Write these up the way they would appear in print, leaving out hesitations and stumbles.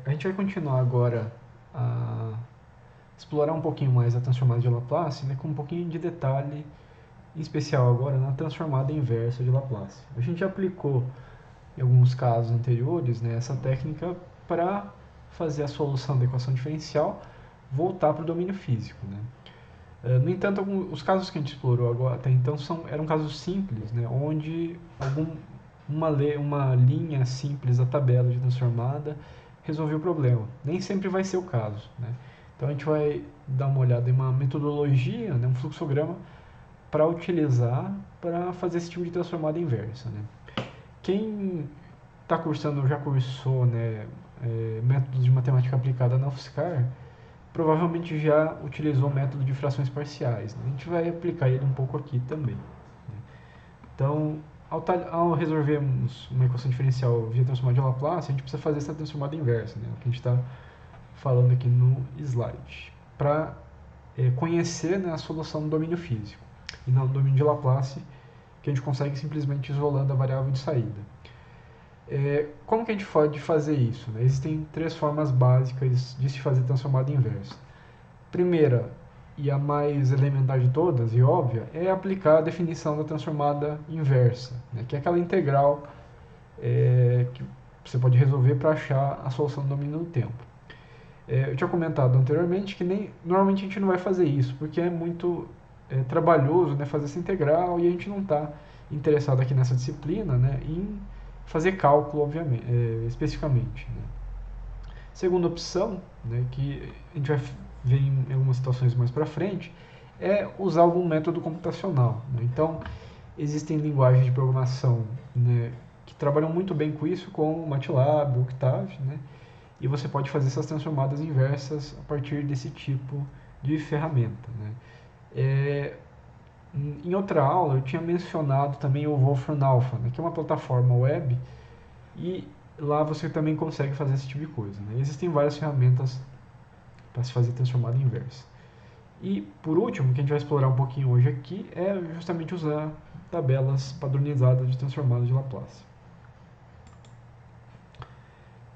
A gente vai continuar agora a explorar um pouquinho mais a transformada de Laplace, né, com um pouquinho de detalhe, em especial agora na transformada inversa de Laplace. A gente já aplicou em alguns casos anteriores, né, essa técnica para fazer a solução da equação diferencial voltar para o domínio físico. Né? No entanto, os casos que a gente explorou agora, até então eram casos simples, né, onde uma linha simples da tabela de transformada resolveu o problema. Nem sempre vai ser o caso. Né? Então a gente vai dar uma olhada em uma metodologia, né, um fluxograma, para utilizar para fazer esse tipo de transformada inversa. Né? Quem está cursando, já cursou, né, métodos de matemática aplicada na UFSCar, provavelmente já utilizou o método de frações parciais. Né? A gente vai aplicar ele um pouco aqui também. Né? Então, ao resolvermos uma equação diferencial via transformada de Laplace, a gente precisa fazer essa transformada inversa, né? O que a gente está falando aqui no slide, para conhecer, né, a solução do domínio físico, e não do domínio de Laplace, que a gente consegue simplesmente isolando a variável de saída. Como que a gente pode fazer isso? Né? Existem três formas básicas de se fazer transformada inversa. Primeira, e a mais elementar de todas, e óbvia, é aplicar a definição da transformada inversa, né? Que é aquela integral que você pode resolver para achar a solução do domínio do tempo. Eu tinha comentado anteriormente que normalmente a gente não vai fazer isso, porque é muito trabalhoso, né, fazer essa integral, e a gente não está interessado aqui nessa disciplina, né, em fazer cálculo, obviamente, especificamente. Né. Segunda opção, né, que a gente vai ver em algumas situações mais para frente, é usar algum método computacional. Né. Então, existem linguagens de programação, né, que trabalham muito bem com isso, como o MATLAB, o Octave, né, e você pode fazer essas transformadas inversas a partir desse tipo de ferramenta. Né. Em outra aula eu tinha mencionado também o Wolfram Alpha, né, que é uma plataforma web, e lá você também consegue fazer esse tipo de coisa. Né. Existem várias ferramentas para se fazer transformada inversa. E por último, que a gente vai explorar um pouquinho hoje aqui, é justamente usar tabelas padronizadas de transformada de Laplace.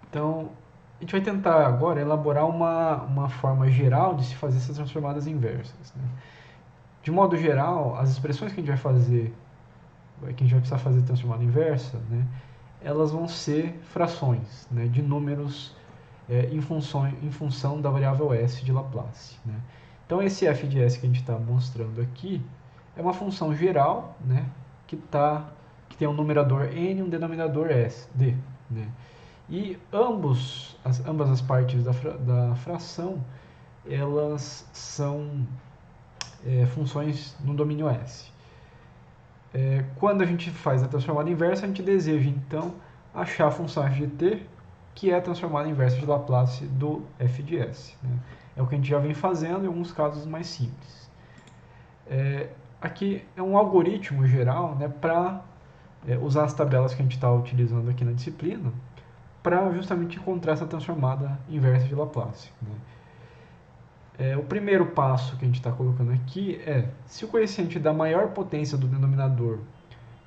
Então, a gente vai tentar agora elaborar uma forma geral de se fazer essas transformadas inversas. Né? De modo geral, as expressões que a gente vai fazer, que a gente vai precisar fazer transformada inversa, né, elas vão ser frações, né, de números em função da variável s de Laplace. Né? Então, esse f de s que a gente está mostrando aqui é uma função geral, né, que tem um numerador n e um denominador s, d. Né? E ambas as partes da fração, elas são funções no domínio S. Quando a gente faz a transformada inversa, a gente deseja, então, achar a função f de t, que é a transformada inversa de Laplace do f de s. Né? É o que a gente já vem fazendo em alguns casos mais simples. Aqui é um algoritmo geral, né, para usar as tabelas que a gente está utilizando aqui na disciplina, para justamente encontrar essa transformada inversa de Laplace. Né? O primeiro passo que a gente está colocando aqui é, se o coeficiente da maior potência do denominador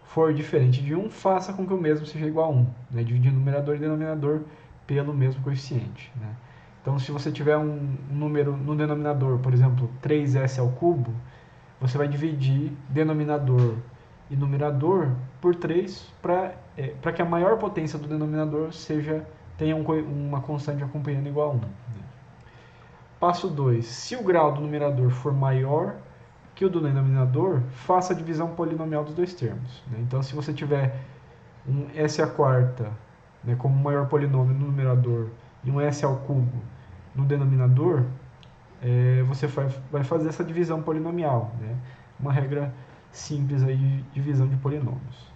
for diferente de 1, faça com que o mesmo seja igual a 1, né? Dividindo numerador e denominador pelo mesmo coeficiente. Né? Então, se você tiver um número no denominador, por exemplo, 3s ao cubo, você vai dividir denominador e numerador por 3 para que a maior potência do denominador tenha uma constante acompanhando igual a 1. Né? Passo 2. Se o grau do numerador for maior que o do denominador, faça a divisão polinomial dos dois termos. Né? Então, se você tiver um s à quarta, né, como maior polinômio no numerador e um s ao cubo no denominador, você vai fazer essa divisão polinomial. Né? Uma regra simples aí de divisão de polinômios.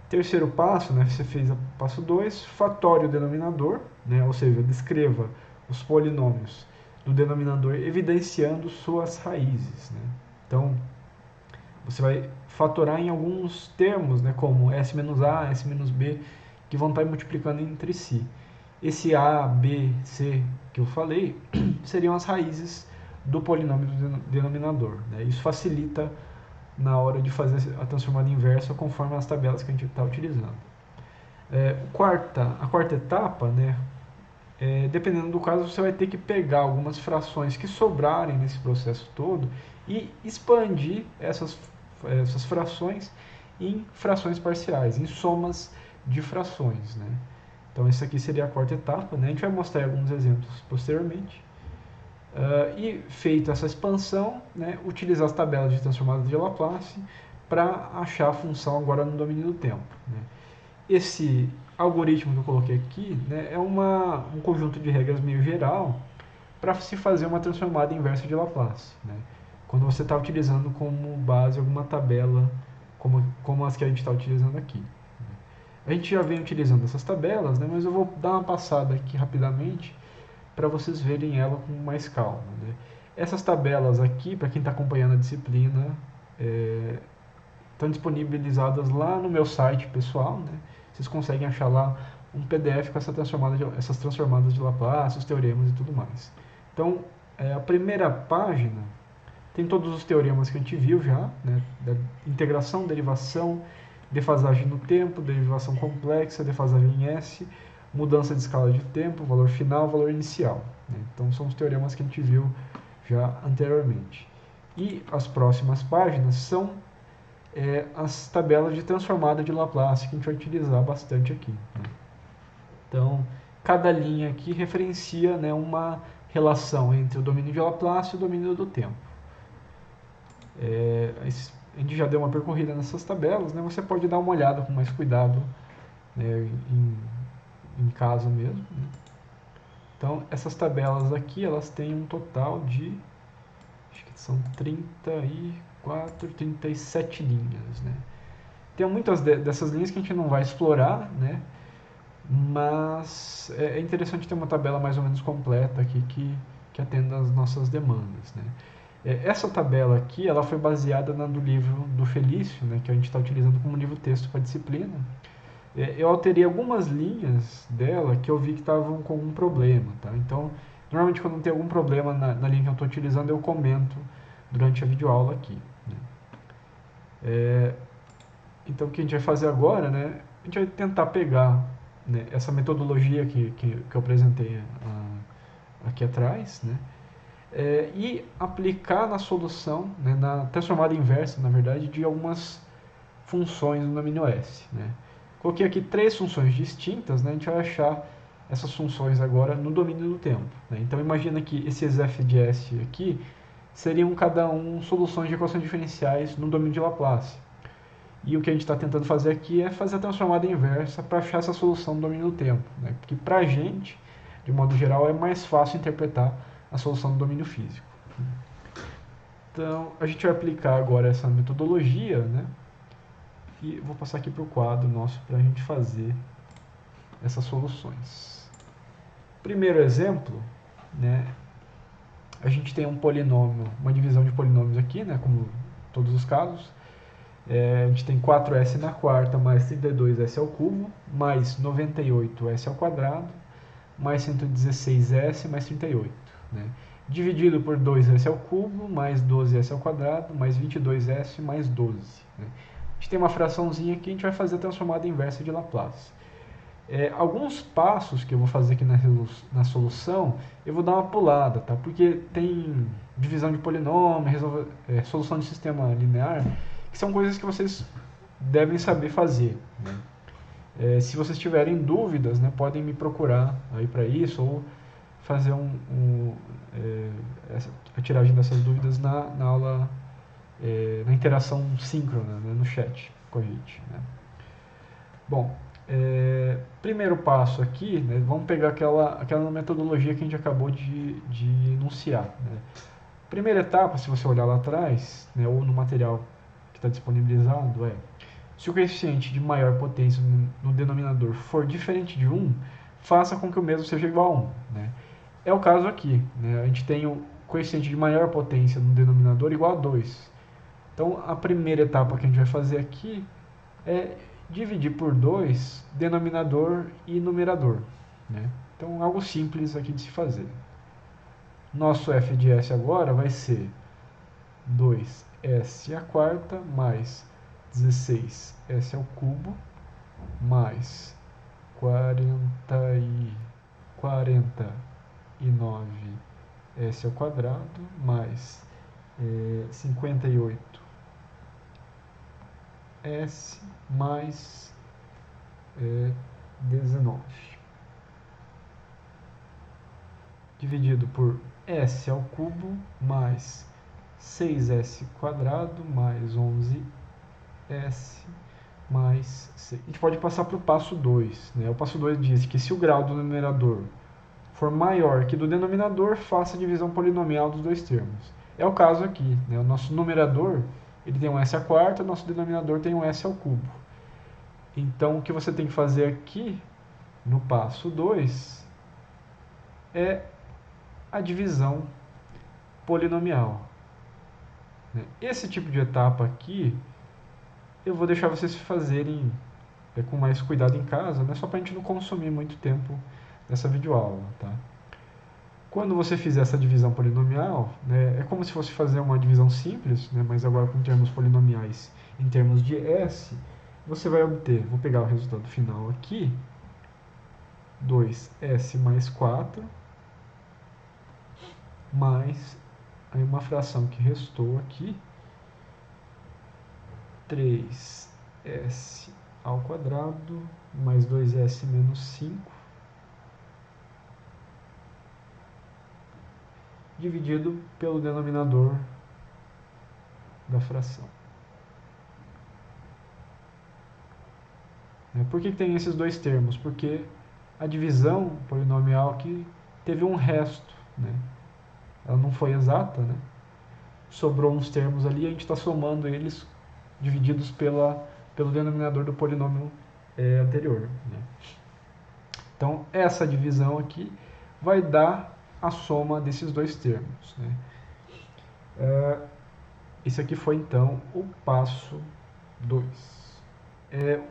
Terceiro passo, né, você fez o passo 2, fatório o denominador, né, ou seja, descreva os polinômios do denominador evidenciando suas raízes. Né? Então, você vai fatorar em alguns termos, né, como s menos a, s menos b, que vão estar multiplicando entre si. Esse a, b, c que eu falei seriam as raízes do polinômio do denominador. Né? Isso facilita na hora de fazer a transformada inversa conforme as tabelas que a gente está utilizando. A quarta etapa, né, dependendo do caso, você vai ter que pegar algumas frações que sobrarem nesse processo todo e expandir essas frações em frações parciais, em somas de frações, né? Então, isso aqui seria a quarta etapa, né? A gente vai mostrar alguns exemplos posteriormente. E feita essa expansão, né, utilizar as tabelas de transformada de Laplace para achar a função agora no domínio do tempo, né? Esse algoritmo que eu coloquei aqui, né, é um conjunto de regras meio geral para se fazer uma transformada inversa de Laplace, né? Quando você está utilizando como base alguma tabela como as que a gente está utilizando aqui. A gente já vem utilizando essas tabelas, né, mas eu vou dar uma passada aqui rapidamente para vocês verem ela com mais calma, né? Essas tabelas aqui, para quem está acompanhando a disciplina, estão disponibilizadas lá no meu site pessoal, né? Vocês conseguem achar lá um PDF com essas transformadas de Laplace, os teoremas e tudo mais. Então, a primeira página tem todos os teoremas que a gente viu já, né? Da integração, derivação, defasagem no tempo, derivação complexa, defasagem em S, mudança de escala de tempo, valor final, valor inicial, né? Então, são os teoremas que a gente viu já anteriormente. E as próximas páginas são as tabelas de transformada de Laplace, que a gente vai utilizar bastante aqui, né? Então, cada linha aqui referencia, né, uma relação entre o domínio de Laplace e o domínio do tempo. A gente já deu uma percorrida nessas tabelas, né? Você pode dar uma olhada com mais cuidado, né, em casa mesmo, né? Então, essas tabelas aqui, elas têm um total de, acho que são 37 linhas, né? Tem muitas dessas linhas que a gente não vai explorar, né? Mas é interessante ter uma tabela mais ou menos completa aqui que atenda às nossas demandas, né? Essa tabela aqui, ela foi baseada do livro do Felício, né, que a gente está utilizando como livro-texto para a disciplina. Eu alterei algumas linhas dela que eu vi que estavam com algum problema, tá? Então, normalmente quando tem algum problema na linha que eu estou utilizando, eu comento durante a videoaula aqui, né? Então, o que a gente vai fazer agora, né? A gente vai tentar pegar, né, essa metodologia que eu apresentei aqui atrás, né? E aplicar na solução, né, na transformada inversa, na verdade, de algumas funções no domínio S, né? Coloquei aqui 3 funções distintas, né? A gente vai achar essas funções agora no domínio do tempo, né? Então, imagina que esses f de S aqui seriam cada um soluções de equações diferenciais no domínio de Laplace. E o que a gente está tentando fazer aqui é fazer a transformada inversa para achar essa solução no domínio do tempo, né? Porque para a gente, de modo geral, é mais fácil interpretar a solução do domínio físico. Então, a gente vai aplicar agora essa metodologia, né? E vou passar aqui para o quadro nosso para a gente fazer essas soluções. Primeiro exemplo, né? A gente tem um polinômio, uma divisão de polinômios aqui, né? Como todos os casos. A gente tem 4s na quarta mais 32s ao cubo, mais 98s ao quadrado, mais 116s mais 38, né? Dividido por 2s ao cubo, mais 12s ao quadrado, mais 22s mais 12, né? A gente tem uma fraçãozinha aqui, a gente vai fazer a transformada inversa de Laplace. Alguns passos que eu vou fazer aqui na solução, eu vou dar uma pulada, tá? Porque tem divisão de polinômio, solução de sistema linear, que são coisas que vocês devem saber fazer, né? Se vocês tiverem dúvidas, né, podem me procurar aí para isso, ou fazer a tiragem dessas dúvidas na aula, na interação síncrona, né, no chat com a gente, né? Bom, primeiro passo aqui, né, vamos pegar aquela metodologia que a gente acabou de enunciar, né? Primeira etapa, se você olhar lá atrás, né, ou no material que está disponibilizado, se o coeficiente de maior potência no denominador for diferente de 1, faça com que o mesmo seja igual a 1, né? É o caso aqui, né? A gente tem o coeficiente de maior potência no denominador igual a 2. Então, a primeira etapa que a gente vai fazer aqui é dividir por 2 denominador e numerador, né? Então, algo simples aqui de se fazer. Nosso f de s agora vai ser 2s à quarta mais 16s ao cubo mais 48s 49s ao quadrado mais 58s mais 19. Dividido por s ao cubo mais 6s quadrado mais 11s mais 6. A gente pode passar para o passo 2. Né? O passo 2 diz que se o grau do numerador for maior que do denominador, faça a divisão polinomial dos dois termos. É o caso aqui. Né? O nosso numerador ele tem um s à quarta, o nosso denominador tem um s ao cubo. Então, o que você tem que fazer aqui, no passo 2, é a divisão polinomial. Esse tipo de etapa aqui, eu vou deixar vocês fazerem com mais cuidado em casa, né? Só para a gente não consumir muito tempo nessa videoaula. Tá? Quando você fizer essa divisão polinomial, né, é como se fosse fazer uma divisão simples, né, mas agora com termos polinomiais em termos de S, você vai obter, vou pegar o resultado final aqui, 2s mais 4, mais aí uma fração que restou aqui, 3s ao quadrado, mais 2s menos 5, dividido pelo denominador da fração. Por que tem esses dois termos? Porque a divisão polinomial aqui teve um resto, né? Ela não foi exata, né? Sobrou uns termos ali e a gente está somando eles divididos pelo denominador do polinômio anterior. Né? Então, essa divisão aqui vai dar a soma desses dois termos. Né? Esse aqui foi, então, o passo 2.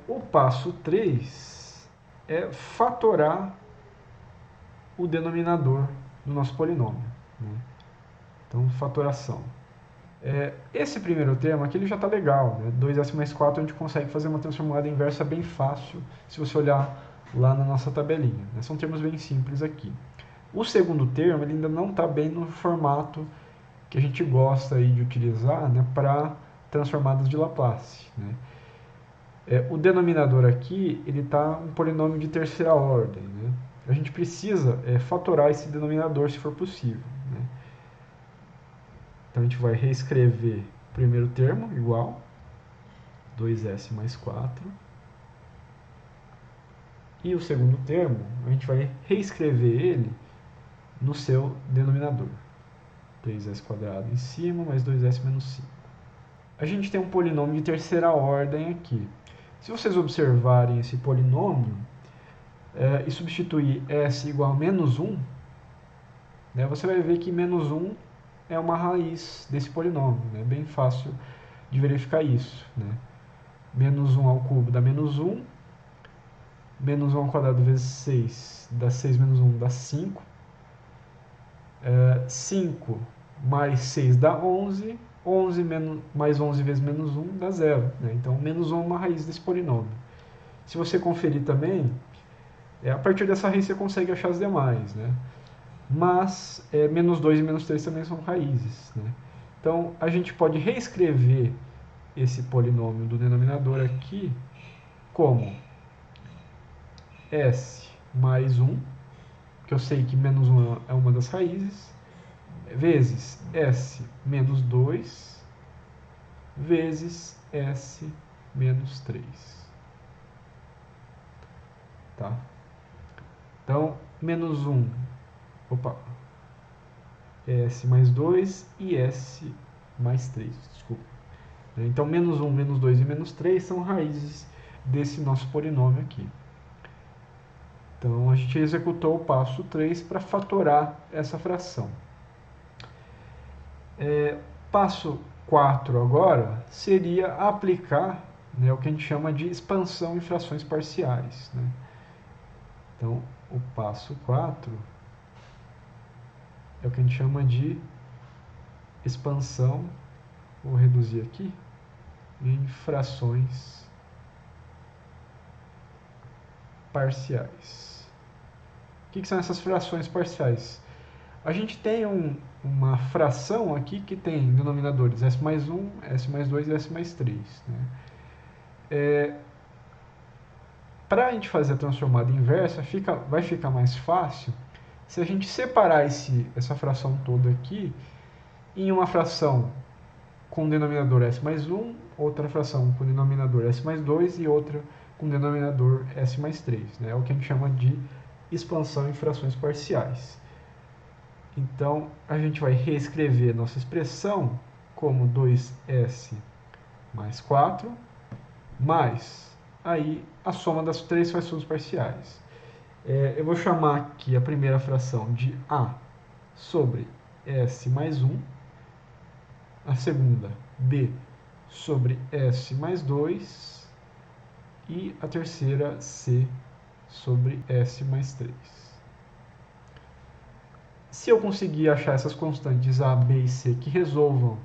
O passo 3 é fatorar o denominador do nosso polinômio. Né? Então, fatoração. Esse primeiro termo aqui ele já está legal. Né? 2s mais 4 a gente consegue fazer uma transformada inversa bem fácil se você olhar lá na nossa tabelinha. Né? São termos bem simples aqui. O segundo termo ele ainda não está bem no formato que a gente gosta aí de utilizar, né, para transformadas de Laplace. Né? O denominador aqui ele está um polinômio de terceira ordem. Né? A gente precisa fatorar esse denominador se for possível. Né? Então a gente vai reescrever o primeiro termo igual 2s mais 4. E o segundo termo, a gente vai reescrever ele no seu denominador. 3s quadrado em cima, mais 2s menos 5. A gente tem um polinômio de terceira ordem aqui. Se vocês observarem esse polinômio e substituir s igual a menos 1, né, você vai ver que menos 1 é uma raiz desse polinômio. É bem fácil de verificar isso. Né? Menos 1 ao cubo dá menos 1. Menos 1 ao quadrado vezes 6 dá 6 menos 1 dá 5. 5 mais 6 dá 11. 11 mais 11 vezes menos 1 dá 0. Né? Então, menos 1 é uma raiz desse polinômio. Se você conferir também, a partir dessa raiz você consegue achar as demais. Né? Mas, menos 2 e menos 3 também são raízes. Né? Então, a gente pode reescrever esse polinômio do denominador aqui como s mais 1, que eu sei que menos 1 é uma das raízes, vezes s menos 2, vezes s menos 3. Tá? Então, menos 1, s mais 2 e s mais 3, desculpa. Então, menos 1, menos 2 e menos 3 são raízes desse nosso polinômio aqui. Então, a gente executou o passo 3 para fatorar essa fração. Passo 4 agora seria aplicar, né, o que a gente chama de expansão em frações parciais. Né? Então, o passo 4 é o que a gente chama de expansão, vou reduzir aqui, em frações parciais. O que são essas frações parciais? A gente tem uma fração aqui que tem denominadores s mais 1, s mais 2 e s mais 3. Né? Para a gente fazer a transformada inversa, vai ficar mais fácil se a gente separar essa fração toda aqui em uma fração com denominador s mais 1, outra fração com denominador s mais 2 e outra com denominador s mais 3. Né? É o que a gente chama de expansão em frações parciais. Então, a gente vai reescrever nossa expressão como 2s mais 4, mais aí a soma das três frações parciais. Eu vou chamar aqui a primeira fração de a sobre s mais 1, a segunda b sobre s mais 2 e a terceira c sobre s mais 3. Se eu conseguir achar essas constantes a, b e c que resolvam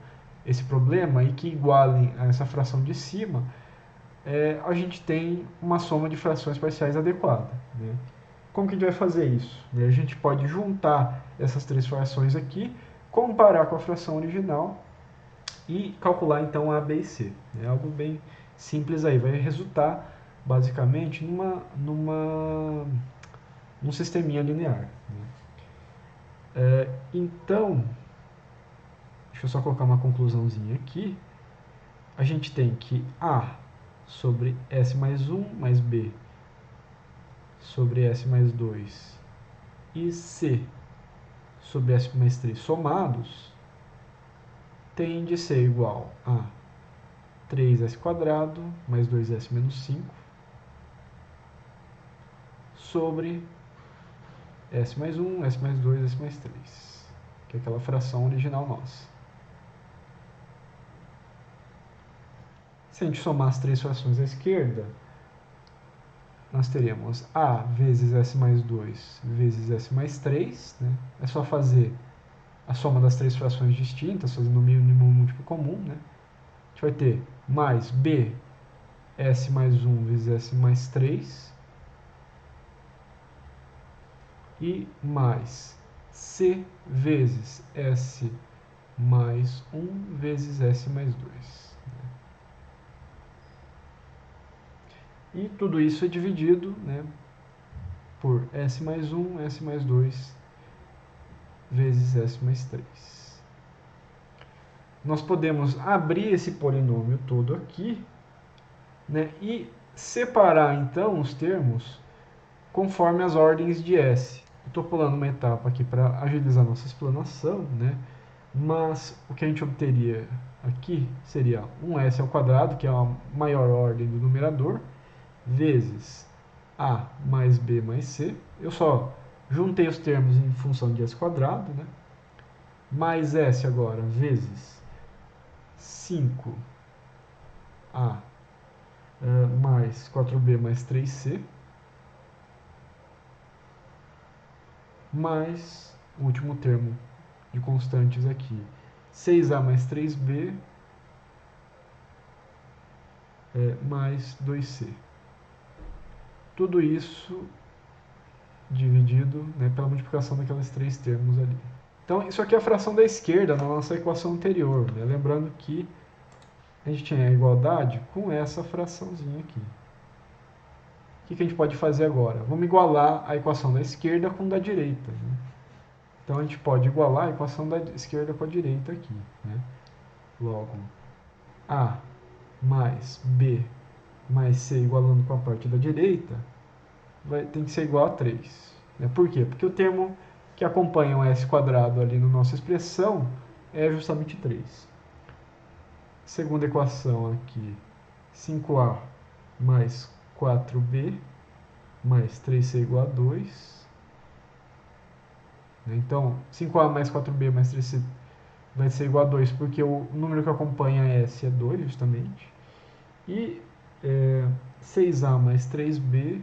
esse problema e que igualem a essa fração de cima, a gente tem uma soma de frações parciais adequada. Né? Como que a gente vai fazer isso? A gente pode juntar essas três frações aqui, comparar com a fração original e calcular então a, b e c. É algo bem simples aí, vai resultar basicamente num sisteminha linear. Né? Então, deixa eu só colocar uma conclusãozinha aqui. A gente tem que a sobre s mais 1 mais b sobre s mais 2 e c sobre s mais 3 somados tem de ser igual a 3s² mais 2s menos 5 sobre s mais 1, s mais 2, s mais 3, que é aquela fração original nossa. Se a gente somar as três frações à esquerda, nós teremos a vezes s mais 2 vezes s mais 3. Né? É só fazer a soma das três frações distintas, fazendo o mínimo múltiplo comum. Né? A gente vai ter mais b s mais 1 vezes s mais 3 e mais c vezes s mais 1 vezes s mais 2. E tudo isso é dividido, né, por s mais 1, s mais 2 vezes s mais 3. Nós podemos abrir esse polinômio todo aqui, né, e separar então os termos conforme as ordens de s. Estou pulando uma etapa aqui para agilizar nossa explanação, né, mas o que a gente obteria aqui seria 1s², que é a maior ordem do numerador, vezes a mais b mais c. Eu só juntei os termos em função de s², né? Mais s agora vezes 5a mais 4b mais 3c, mais o último termo de constantes aqui, 6a mais 3b mais 2c. Tudo isso dividido, né, pela multiplicação daqueles três termos ali. Então, isso aqui é a fração da esquerda na nossa equação anterior. Né? Lembrando que a gente tinha a igualdade com essa fraçãozinha aqui. O que a gente pode fazer agora? Vamos igualar a equação da esquerda com a da direita. Né? Então, a gente pode igualar a equação da esquerda com a direita aqui. Né? Logo, a mais b mais c igualando com a parte da direita tem que ser igual a 3. Né? Por quê? Porque o termo que acompanha o s² ali na nossa expressão é justamente 3. Segunda equação aqui, 5a mais 4b mais 3c igual a 2. Então, 5a mais 4b mais 3c vai ser igual a 2 porque o número que acompanha s é 2, justamente. E 6a mais 3b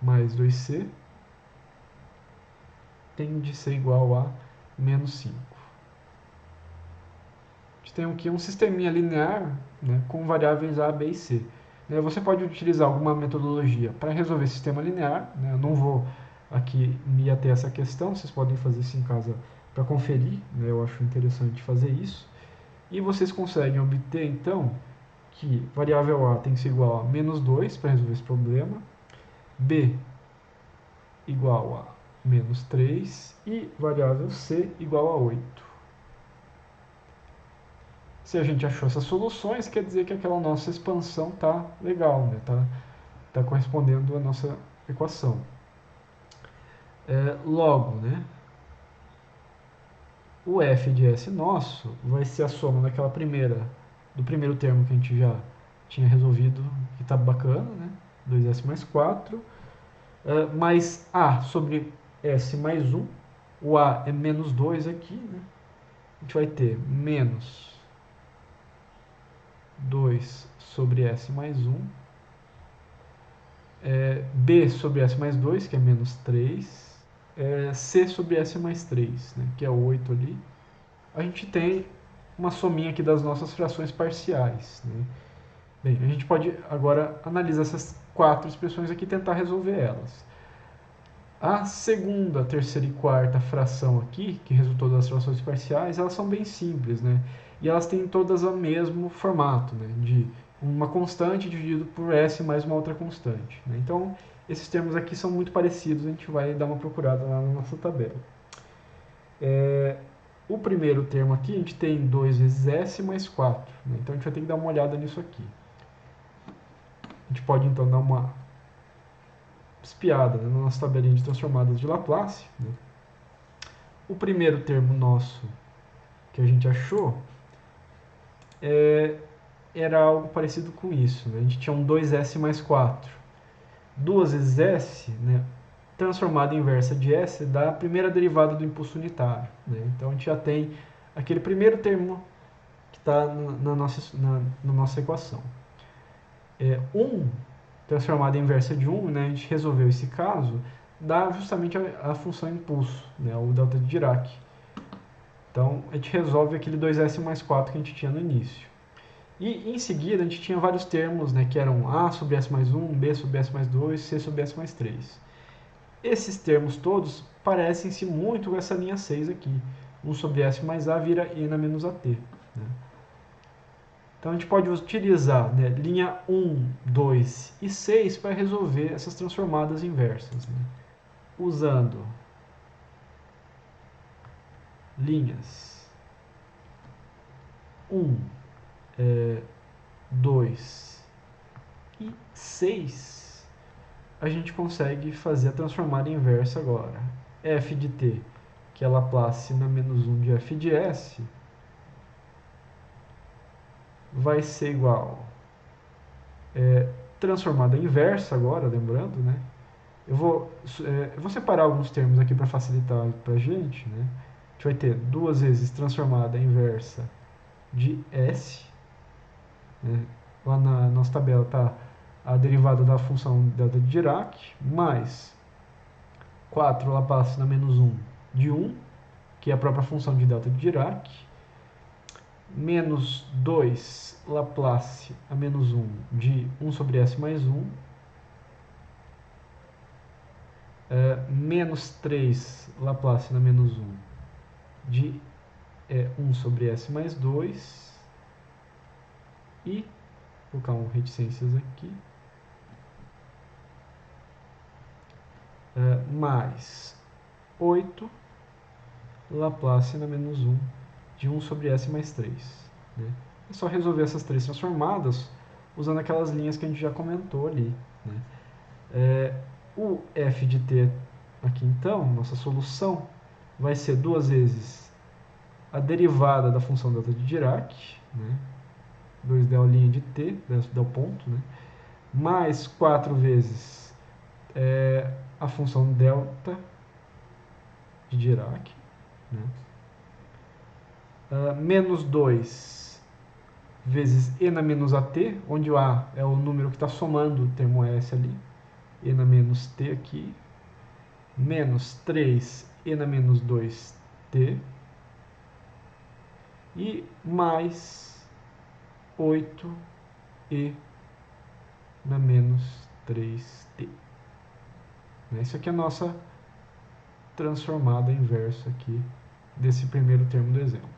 mais 2c tem de ser igual a menos 5. A gente tem aqui um sisteminha linear, né, com variáveis a, b e c. né, você pode utilizar alguma metodologia para resolver sistema linear, né, eu não vou aqui me ater a essa questão, vocês podem fazer isso em casa para conferir, né, eu acho interessante fazer isso. E vocês conseguem obter, então, que variável A tem que ser igual a menos 2 para resolver esse problema, B igual a menos 3 e variável C igual a 8. Se a gente achou essas soluções, quer dizer que aquela nossa expansão está legal, né? Tá correspondendo à nossa equação. Logo, né, o f de s nosso vai ser a soma do primeiro termo que a gente já tinha resolvido, que está bacana, né? 2s mais 4, mais a sobre s mais 1. O a é menos 2 aqui, né? A gente vai ter menos 2 sobre s mais 1, b sobre s mais 2, que é menos 3, c sobre s mais 3, né, que é 8 ali. A gente tem uma sominha aqui das nossas frações parciais, né? Bem, a gente pode agora analisar essas 4 expressões aqui e tentar resolver elas. A segunda, terceira e quarta fração aqui, que resultou das frações parciais, elas são bem simples, né? E elas têm todas o mesmo formato, né? De uma constante dividido por s mais uma outra constante, né? Então, esses termos aqui são muito parecidos, a gente vai dar uma procurada lá na nossa tabela. O primeiro termo aqui, a gente tem 2 vezes s mais 4, né? Então, a gente vai ter que dar uma olhada nisso aqui. A gente pode, então, dar uma espiada, né, na nossa tabelinha de transformadas de Laplace, né? O primeiro termo nosso que a gente achou era algo parecido com isso, né? A gente tinha um 2s mais 4. 2 vezes s, né, transformada em inversa de s, dá a primeira derivada do impulso unitário, né? Então a gente já tem aquele primeiro termo que está na nossa equação. 1 transformada em inversa de 1, né, a gente resolveu esse caso, dá justamente a função impulso, né, o delta de Dirac. Então a gente resolve aquele 2s mais 4 que a gente tinha no início. E em seguida a gente tinha vários termos, né, que eram A sobre S mais 1, B sobre S mais 2, C sobre S mais 3. Esses termos todos parecem-se muito com essa linha 6 aqui. 1 sobre S mais A vira E na menos AT. Né? Então a gente pode utilizar, né, linha 1, 2 e 6 para resolver essas transformadas inversas. Né? Usando linhas 1, 2 e 6, a gente consegue fazer a transformada inversa agora. f de t, que é Laplace na menos 1 de f de s, vai ser igual transformada inversa agora, lembrando, né? Eu vou separar alguns termos aqui para facilitar para a gente, né? A gente vai ter 2 vezes transformada inversa de s, né? Lá na nossa tabela está a derivada da função delta de Dirac, mais 4 Laplace na menos 1 de 1, que é a própria função de delta de Dirac, menos 2 Laplace a menos 1 de 1 sobre S mais 1, menos 3 Laplace na menos 1 de 1 sobre S mais 2, e vou colocar um reticências aqui, mais 8 Laplace na menos 1 de 1 sobre S mais 3. Né? É só resolver essas três transformadas usando aquelas linhas que a gente já comentou ali. Né? O f de t aqui, então, nossa solução, vai ser 2 vezes a derivada da função delta de Dirac, né? 2del' de t, del ponto, né? Mais 4 vezes a função delta de Dirac, né? Menos 2 vezes e na menos at, onde o a é o número que está somando o termo s ali, e na menos t aqui, menos 3 e na menos 2t, e mais 8 e na menos 3t. Isso aqui é a nossa transformada inversa aqui desse primeiro termo do exemplo.